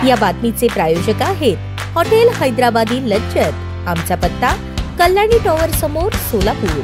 या बातमीचे प्रायोजक आहेत हॉटेल हैदराबादी लज्जत। आमचा पत्ता कल्याणी टॉवर समोर, सोलापूर।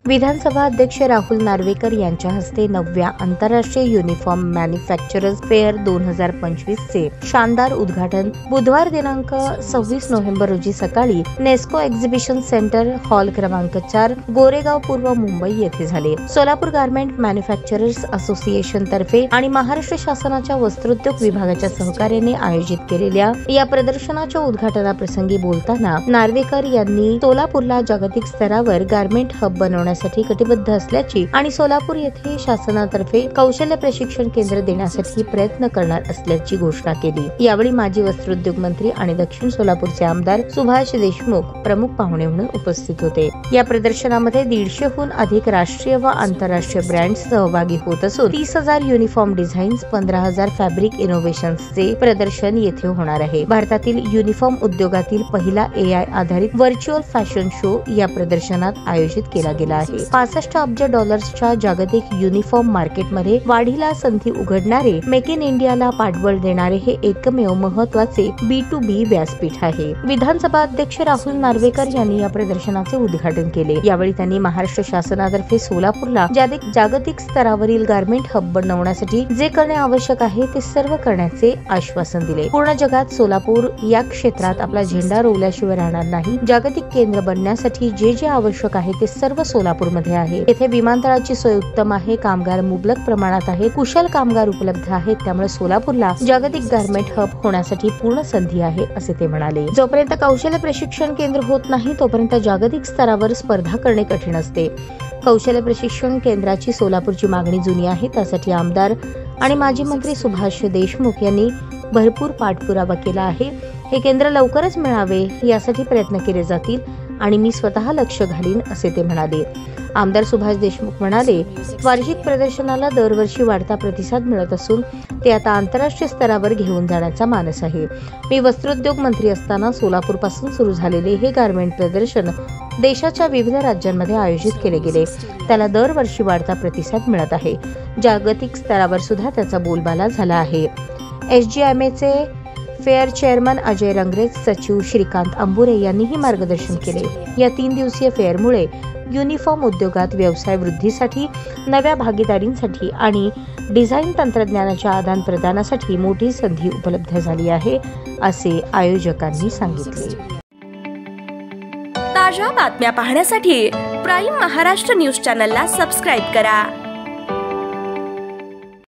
विधानसभा अध्यक्ष राहुल नार्वेकर यांच्या हस्ते 9व्या आंतरराष्ट्रीय युनिफॉर्म मॅन्युफॅक्चरर्स फेअर 2025 चे शानदार उद्घाटन बुधवार दिनांक 26 नोव्हेंबर रोजी सकाळी नेस्को एक्झिबिशन सेंटर हॉल क्रमांक 4 गोरेगाव पूर्व मुंबई येथे झाले। सोलापूर गारमेंट मॅन्युफॅक्चरर्स असोसिएशन तर्फे आणि महाराष्ट्र शासनाच्या वस्त्रोद्योग विभागाच्या सहकार्याने आयोजित केलेल्या या प्रदर्शनाच्या उद्घाटनाप्रसंगी बोलताना नार्वेकर यांनी सोलापूरला जागतिक स्तरावर गारमेंट हब बनवण्यासाठी कटिबद्ध असल्याची आणि सोलापूर येथे शासनातर्फे कौशल्य प्रशिक्षण केंद्र देण्यासाठी प्रयत्न करणार असल्याची घोषणा केली। यावेळी माजी वस्त्रोद्योग मंत्री आणि दक्षिण सोलापूरचे आमदार सुभाष देशमुख प्रमुख पाहुणे म्हणून उपस्थित होते। या प्रदर्शनामध्ये 150हून अधिक राष्ट्रीय व आंतरराष्ट्रीय ब्रँड्स सहभागी होत असून 30,000 युनिफॉर्म डिझाईन्स, 15,000 फॅब्रिक इनोव्हेशन्सचे प्रदर्शन येथे होणार आहे। भारतातील युनिफॉर्म उद्योगातील पहिला AI आधारित व्हर्च्युअल फॅशन शो या प्रदर्शनात आयोजित केला गेला आहे। 65 अब्ज डॉलर्सच्या जागतिक युनिफॉर्म मार्केटमध्ये वाढीला संधी उघडणारे, मेक इन इंडियाला पाठबळ देणारे हे एकमेव महत्त्वाचे B2B व्यासपीठ आहे। विधानसभा अध्यक्ष राहुल नार्वेकर यांनी या प्रदर्शनाचे उद्घाटन केले। यावेळी त्यांनी महाराष्ट्र शासनातर्फे सोलापूरला जागतिक स्तरावरील गारमेंट हब बनवण्यासाठी जे करणे आवश्यक आहे ते सर्व करण्याचे आश्वासन दिले। पूर्ण जगात सोलापूर या क्षेत्रात आपला झेंडा रोवल्याशिवाय राहणार नाही। जागतिक केंद्र बनण्यासाठी जे आवश्यक आहे ते सर्व सोलापूरमध्ये आहे। येथे विमानतळाची सोय उत्तम आहे, कामगार मुबलक प्रमाणात आहेत, कुशल कामगार उपलब्ध आहेत, त्यामुळे सोलापूरला जागतिक गारमेंट हब होण्यासाठी पूर्ण संधी आहे असे ते म्हणाले। जोपर्यंत कौशल्य प्रशिक्षण केंद्र होत नाही तोपर्यंत जागतिक स्तरावर स्पर्धा करणे कठीण असते। कौशल्य प्रशिक्षण केंद्राची सोलापूरची मागणी जुनी आहे, त्यासाठी आमदार आणि माजी मंत्री सुभाष देशमुख यांनी भरपूर पाठपुरावा केला आहे। हे केंद्र लवकरच मिळावे यासाठी प्रयत्न केले जातील आणि मी स्वतः लक्ष घालीन असे ते म्हणाले। आमदार सुभाष देशमुख म्हणाले, वार्षिक प्रदर्शनाला दरवर्षी वाढता प्रतिसाद मिळत असून ते आता आंतरराष्ट्रीय स्तरावर घेऊन जाण्याचा मानस आहे। मी वस्त्रोद्योग मंत्री असताना सोलापूर पासून सुरू झालेले हे गारमेंट प्रदर्शन देशाच्या विविध राज्यांमध्ये आयोजित केले गेले। त्याला दरवर्षी वाढता प्रतिसाद मिळत आहे। जागतिक स्तरावर सुद्धा त्याचा बोलबाला झाला आहे। SGMAचे फेअर चेअरमन अजय रंगरेज, सचिव श्रीकांत अंबुरे यांनीही मार्गदर्शन केले। या 3 दिवसीय फेअरमुळे युनिफॉर्म उद्योगात व्यवसाय वृद्धीसाठी, नव्या भागीदारींसाठी आणि डिझाईन तंत्रज्ञानाच्या आदान प्रदानासाठी मोठी संधी उपलब्ध झाली आहे असे आयोजकांनी सांगितले। ताज्या बातम्या पाहण्यासाठी प्राईम महाराष्ट्र न्यूज चॅनलला सबस्क्राईब करा।